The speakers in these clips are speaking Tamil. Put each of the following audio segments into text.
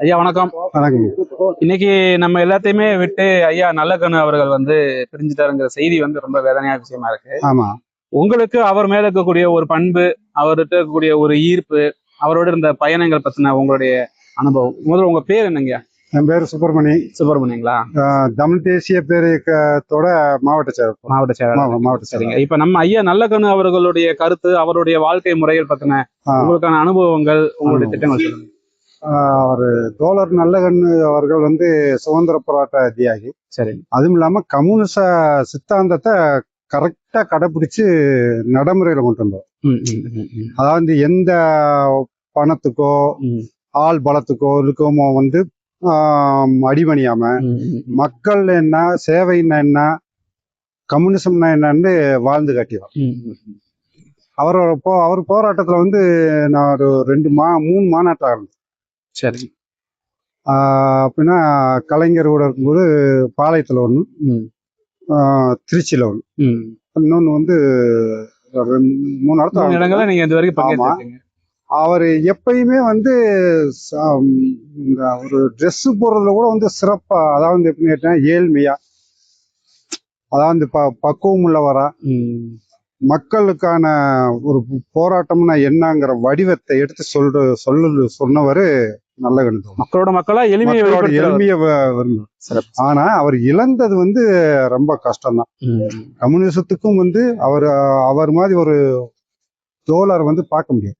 ஐயா வணக்கம். வணக்கம். இன்னைக்கு நம்ம எல்லாத்தையுமே விட்டு ஐயா நல்லக்கண்ணு அவர்கள் பிரிஞ்சுட்டாருங்கிற செய்தி ரொம்ப வேதனையான விஷயமா இருக்கு. ஆமா. உங்களுக்கு அவர் மேல இருக்கக்கூடிய ஒரு பண்பு, அவர்கிட்ட இருக்கக்கூடிய ஒரு ஈர்ப்பு, அவரோட இருந்த பயணங்கள் பத்தின உங்களுடைய அனுபவம். முதல்ல உங்க பேர் என்னங்க? என் பேர் சுப்பிரமணி. சுப்பிரமணியங்களா? தமிழ் தேசிய பேரியக்கத்தோட மாவட்ட செயலாளர். சரிங்க. இப்ப நம்ம ஐயா நல்லக்கண்ணு அவர்களுடைய கருத்து, அவருடைய வாழ்க்கை முறைகள் பத்தின உங்களுக்கான அனுபவங்கள், உங்களுடைய திட்டங்கள் சொல்லுங்க. அவர் தோழர் நல்லகண்ணு அவர்கள் சுதந்திர போராட்ட தியாகி. சரி. அதுவும் இல்லாம கம்யூனிச சித்தாந்தத்தை கரெக்டா கடைபிடிச்சு நடைமுறையில கொண்டு வந்தோம். அதாவது எந்த பணத்துக்கோ ஆள் பலத்துக்கோ இருக்கோமோ அடிபணியாம மக்கள் என்ன, சேவைன்னா என்ன, கம்யூனிசம்னா என்னன்னு வாழ்ந்து காட்டிடுவோம். அவர் போராட்டத்துல நான் ஒரு 3 மாநாட்டில் ஆரம்பிச்சேன். சரி. அப்படின்னா கலைஞரோட இருக்கும்போது பாளையத்தில் ஒன்று, திருச்சியில் ஒன்று, இன்னொன்று 3 இடத்துல நீங்க இது வரைக்கும். அவர் எப்பயுமே இந்த ஒரு ட்ரெஸ் போடுறதுல கூட சிறப்பா, அதாவது எப்படி கேட்டேன், ஏழ்மையா, அதாவது பக்குவம் உள்ளவரா, மக்களுக்கான ஒரு போராட்டம்னா என்னங்கிற வடிவத்தை எடுத்து சொன்னவர் நல்லகண்ணு. மக்களா எளிமைய வரணும். ஆனா அவர் இழந்தது ரொம்ப கஷ்டம்தான். கம்யூனிசத்துக்கும் அவர் மாதிரி ஒரு தோழர் பார்க்க முடியாது.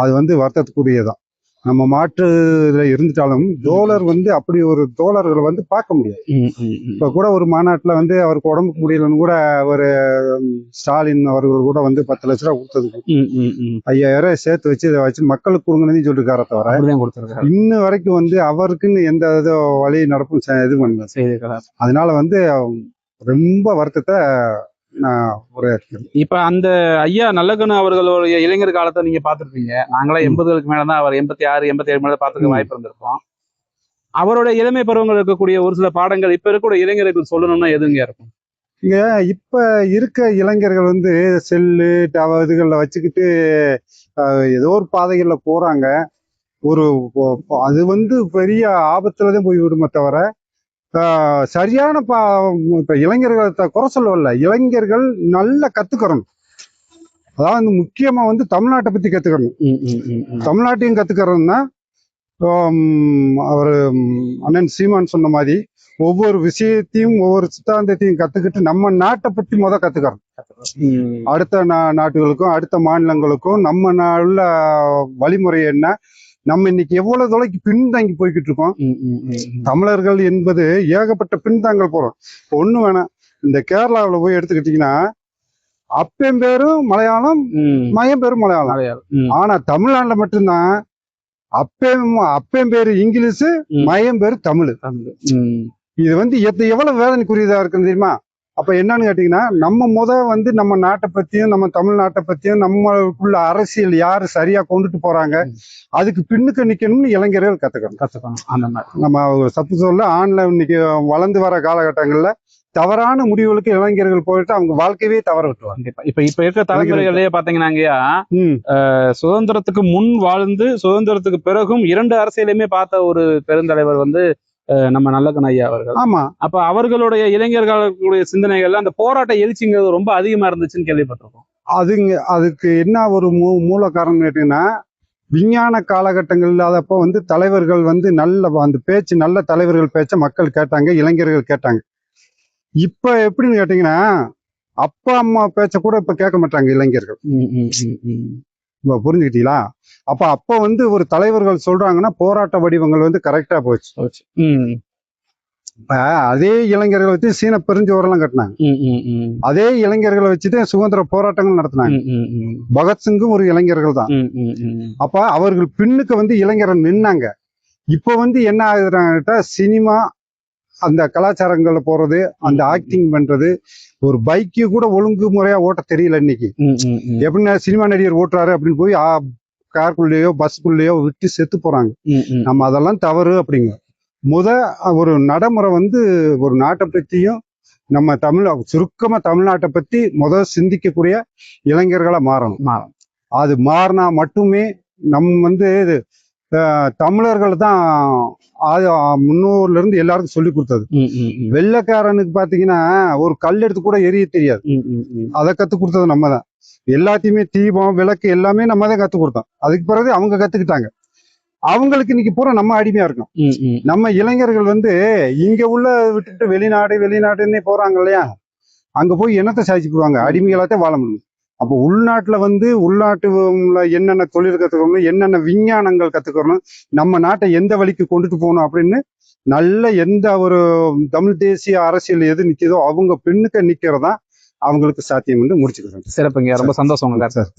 அது வருத்தத்துக்குரியதான். நம்ம மாற்றுல இருந்துட்டாலும் தோழர் அப்படி ஒரு தோழர்களை பார்க்க முடியாது. இப்ப கூட ஒரு மாநாட்டுல அவருக்கு உடம்புக்கு முடியலன்னு கூட ஒரு ஸ்டாலின் அவர்கள் கூட 10 லட்ச ரூபா கொடுத்ததுக்கு 5000 சேர்த்து வச்சு இதை வச்சு மக்களுக்கு கொடுங்கன்னு சொல்லிருக்கார தவிர இன்னும் வரைக்கும் அவருக்குன்னு எந்த வழி நடப்பும் இது பண்ணல. அதனால ரொம்ப வருத்தத்தை இப்ப அந்த ஐயா நல்லக்கண்ணு அவர்களுடைய இளைஞர் காலத்தை நீங்க பாத்துருப்பீங்க. நாங்களா 80களுக்கு மேலதான், அவர் 86, 87 மேல பாத்துக்க வாய்ப்பு இருந்திருக்கோம். அவரோட இளமை பருவங்கள் இருக்கக்கூடிய ஒரு சில பாடங்கள் இப்ப இருக்கக்கூடிய இளைஞர்களுக்கு சொல்லணும்னா எதுங்க இருக்கும்? இப்ப இருக்க இளைஞர்கள் செல்லு இதுகளில் வச்சுக்கிட்டு ஏதோ ஒரு பாதைகள்ல போறாங்க. அது பெரிய ஆபத்துலதான் போய் விடுமே தவிர சரியான இப்ப இளைஞர்களை குறை சொல்லல. இளைஞர்கள் நல்லா கத்துக்கிறணும். அதாவது முக்கியமா தமிழ்நாட்டை பத்தி கத்துக்கணும். தமிழ்நாட்டையும் கத்துக்கிறோம்னா அவரு அண்ணன் சீமான் சொன்ன மாதிரி ஒவ்வொரு விஷயத்தையும் ஒவ்வொரு சித்தாந்தத்தையும் கத்துக்கிட்டு நம்ம நாட்டை பத்தி கத்துக்கிறோம். அடுத்த நாட்டுகளுக்கும் அடுத்த மாநிலங்களுக்கும் நம்ம உள்ள வழிமுறை என்ன, நம்ம இன்னைக்கு எவ்வளவு தொலைக்கு பின்தங்கி போய்கிட்டு இருக்கோம். தமிழர்கள் என்பது ஏகப்பட்ட பின்தாங்கல் போறோம். ஒண்ணு வேணாம், இந்த கேரளாவில் போய் எடுத்துக்கிட்டீங்கன்னா அப்பன் பேரும் மலையாளம், மயம் பேரும் மலையாளம். ஆனா தமிழ்நாட்டுல மட்டும்தான் அப்பன் பேரு இங்கிலீஷு, மயம் பேரு தமிழ். இது எவ்வளவு வேதனைக்குரியதா இருக்குன்னு தெரியுமா? அப்ப என்னன்னு கேட்டீங்கன்னா, நம்ம நம்ம நாட்டை பத்தியும் நம்ம தமிழ்நாட்டை பத்தியும் நம்மளுக்குள்ள அரசியல் யாரு சரியா கொண்டுட்டு போறாங்க, அதுக்கு பின்னுக்கு நிக்கணும்னு இளைஞர்கள் கத்துக்கணும். அந்த மாதிரி நம்ம ஒரு சப்பு சொல்ல ஆன்லைன் இன்னைக்கு வளர்ந்து வர காலகட்டங்கள்ல தவறான முடிவுகளுக்கு இளைஞர்கள் போயிட்டு அவங்க வாழ்க்கையே தவற விட்டுருவாங்க. இப்ப இருக்க தலைமுறைகளே பாத்தீங்கன்னாங்கயா, சுதந்திரத்துக்கு முன் வாழ்ந்து சுதந்திரத்துக்கு பிறகும் 2 அரசியலுமே பார்த்த ஒரு பெருந்தலைவர் நம்ம நல்லக்கண்ணு ஐயா அவர்கள். ஆமா. அப்ப அவர்களுடைய இளைஞர்களுடைய சிந்தனைகள்ல அந்த போராட்ட எழுச்சிங்கிறது ரொம்ப அதிகமா இருந்துச்சுன்னு கேள்விப்பட்டிருக்கோம். அதுக்கு என்ன ஒரு மூல காரணம் கேட்டீங்கன்னா, விஞ்ஞான காலகட்டங்கள் இல்லாதப்போ தலைவர்கள் நல்ல அந்த பேச்சு, நல்ல தலைவர்கள் பேச்ச மக்கள் கேட்டாங்க, இளைஞர்கள் கேட்டாங்க. இப்ப எப்படின்னு கேட்டீங்கன்னா, அப்பா அம்மா பேச்ச கூட இப்ப கேட்க மாட்டாங்க இளைஞர்கள். புரிஞ்சுக்கிட்டீங்களா? அப்ப ஒரு தலைவர்கள் சொல்றாங்கன்னா போராட்ட வடிவங்கள் கரெக்டா போச்சு. இப்ப அதே இளைஞர்களை வச்சு சீன பெருஞ்சுவரெல்லாம் கட்டினாங்க. அதே இளைஞர்களை வச்சுட்டு சுதந்திர போராட்டங்கள் நடத்தினாங்க. பகத்சிங்கும் ஒரு இளைஞர்கள் தான். அப்ப அவர்கள் பின்னுக்கு இளைஞர்கள் நின்னாங்க. இப்ப என்ன ஆகுதுன்னா, சினிமா அந்த கலாச்சாரங்கள்ல போறது, அந்த ஆக்டிங் பண்றது, ஒரு பைக்கு கூட ஒழுங்கு முறையா ஓட்ட தெரியல இன்னைக்கு. எப்படின்னா சினிமா நடிகர் ஓட்டுறாரு அப்படின்னு போய் காருக்குள்ளேயோ பஸ்ஸுக்குள்ளேயோ விட்டு செத்து போறாங்க. நம்ம அதெல்லாம் தவறு அப்படிங்க. ஒரு நடைமுறை ஒரு நாட்டை பத்தியும் நம்ம சுருக்கமா தமிழ்நாட்டை பத்தி சிந்திக்கக்கூடிய இளைஞர்களா மாறணும். அது மாறினா மட்டுமே நம்ம தமிழர்கள் தான் முன்னோர்ல இருந்து எல்லாருக்கும் சொல்லி கொடுத்தது. வெள்ளைக்காரனுக்கு பாத்தீங்கன்னா ஒரு கல் எடுத்து கூட எரிய தெரியாது. அதை கத்து கொடுத்தது நம்ம தான். எல்லாத்தையுமே தீபம் விளக்கு எல்லாமே நம்ம தான் கத்து கொடுத்தோம். அதுக்கு பிறகு அவங்க கத்துக்கிட்டாங்க. அவங்களுக்கு இன்னைக்கு பூரா நம்ம அடிமையா இருக்கோம். நம்ம இளைஞர்கள் இங்க உள்ள விட்டுட்டு வெளிநாடுன்னே போறாங்க இல்லையா, அங்க போய் என்னத்தை சாதிச்சு போடுவாங்க, அடிமைகளாத்தான் வாழ முடியும். அப்போ உள்நாட்டுல உள்நாட்டுல என்னென்ன தொழில் கத்துக்கணும், என்னென்ன விஞ்ஞானங்கள் கத்துக்கணும், நம்ம நாட்டை எந்த வழிக்கு கொண்டுட்டு போகணும் அப்படின்னு நல்ல எந்த ஒரு தமிழ் தேசிய அரசியல் எது நிக்குதோ அவங்க பெண்ணுக்கு நிக்கிறதா அவங்களுக்கு சாத்தியம் முடிச்சுக்கிறோம். சிறப்புங்க, ரொம்ப சந்தோஷம் சார்.